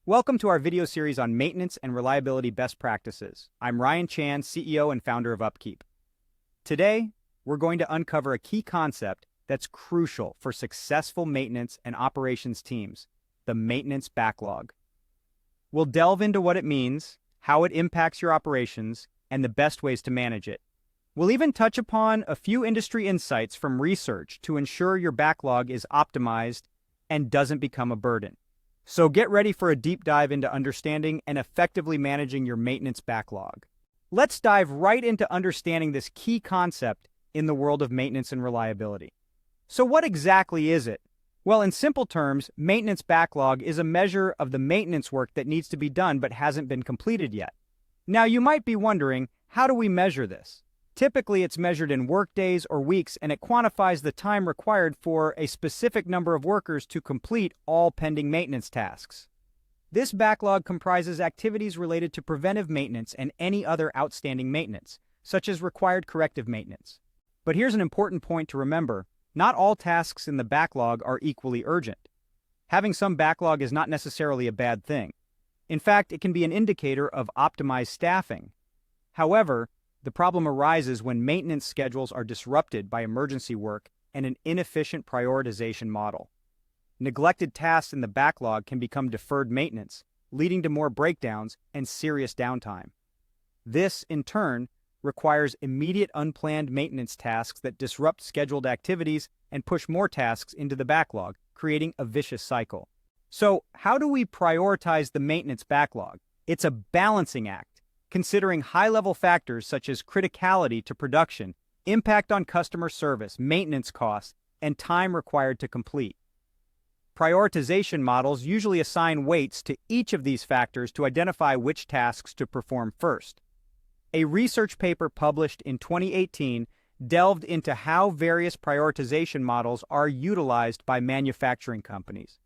Welcome to our video series on maintenance and reliability best practices. I'm Ryan Chan, CEO and founder of UpKeep. Today, we're going to uncover a key concept that's crucial for successful maintenance and operations teams, the maintenance backlog. We'll delve into what it means, how it impacts your operations, and the best ways to manage it. We'll even touch upon a few industry insights from research to ensure your backlog is optimized and doesn't become a burden. So get ready for a deep dive into understanding and effectively managing your maintenance backlog. Let's dive right into understanding this key concept in the world of maintenance and reliability. So what exactly is it? Well, in simple terms, maintenance backlog is a measure of the maintenance work that needs to be done but hasn't been completed yet. Now, you might be wondering, how do we measure this? Typically, it's measured in workdays or weeks, and it quantifies the time required for a specific number of workers to complete all pending maintenance tasks. This backlog comprises activities related to preventive maintenance and any other outstanding maintenance, such as required corrective maintenance. But here's an important point to remember. Not all tasks in the backlog are equally urgent. Having some backlog is not necessarily a bad thing. In fact, it can be an indicator of optimized staffing. However, the problem arises when maintenance schedules are disrupted by emergency work and an inefficient prioritization model. Neglected tasks in the backlog can become deferred maintenance, leading to more breakdowns and serious downtime. This, in turn, requires immediate unplanned maintenance tasks that disrupt scheduled activities and push more tasks into the backlog, creating a vicious cycle. So, how do we prioritize the maintenance backlog? It's a balancing act, considering high-level factors such as criticality to production, impact on customer service, maintenance costs, and time required to complete. Prioritization models usually assign weights to each of these factors to identify which tasks to perform first. A research paper published in 2018 delved into how various prioritization models are utilized by manufacturing companies.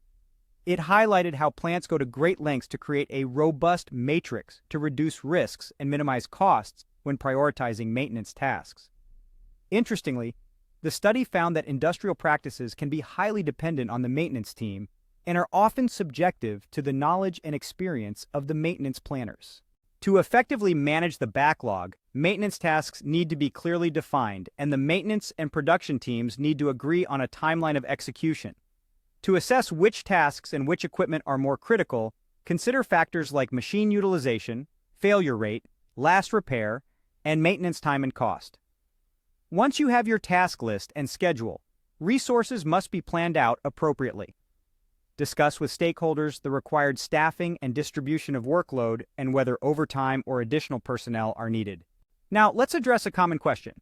It highlighted how plants go to great lengths to create a robust matrix to reduce risks and minimize costs when prioritizing maintenance tasks. Interestingly, the study found that industrial practices can be highly dependent on the maintenance team and are often subjective to the knowledge and experience of the maintenance planners. To effectively manage the backlog, maintenance tasks need to be clearly defined, and the maintenance and production teams need to agree on a timeline of execution. To assess which tasks and which equipment are more critical, consider factors like machine utilization, failure rate, last repair, and maintenance time and cost. Once you have your task list and schedule, resources must be planned out appropriately. Discuss with stakeholders the required staffing and distribution of workload and whether overtime or additional personnel are needed. Now, let's address a common question.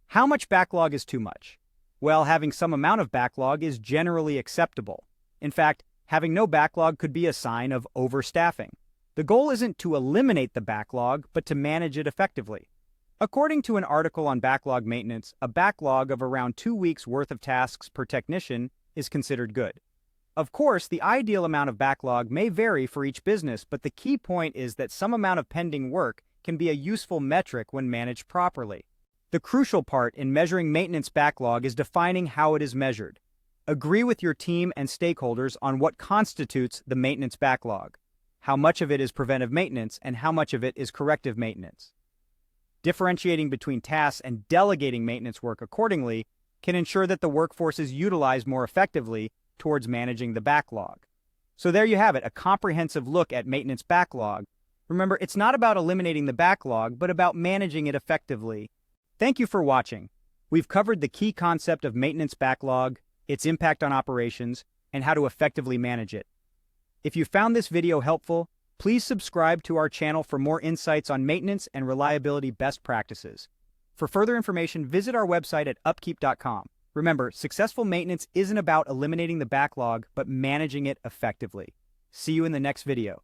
How much backlog is too much? Well, having some amount of backlog is generally acceptable. In fact, having no backlog could be a sign of overstaffing. The goal isn't to eliminate the backlog, but to manage it effectively. According to an article on backlog maintenance, a backlog of around 2 weeks' worth of tasks per technician is considered good. Of course, the ideal amount of backlog may vary for each business, but the key point is that some amount of pending work can be a useful metric when managed properly. The crucial part in measuring maintenance backlog is defining how it is measured. Agree with your team and stakeholders on what constitutes the maintenance backlog, how much of it is preventive maintenance, and how much of it is corrective maintenance. Differentiating between tasks and delegating maintenance work accordingly can ensure that the workforce is utilized more effectively towards managing the backlog. So there you have it, a comprehensive look at maintenance backlog. Remember, it's not about eliminating the backlog, but about managing it effectively. Thank you for watching. We've covered the key concept of maintenance backlog, its impact on operations, and how to effectively manage it. If you found this video helpful, please subscribe to our channel for more insights on maintenance and reliability best practices. For further information, visit our website at upkeep.com. Remember, successful maintenance isn't about eliminating the backlog, but managing it effectively. See you in the next video.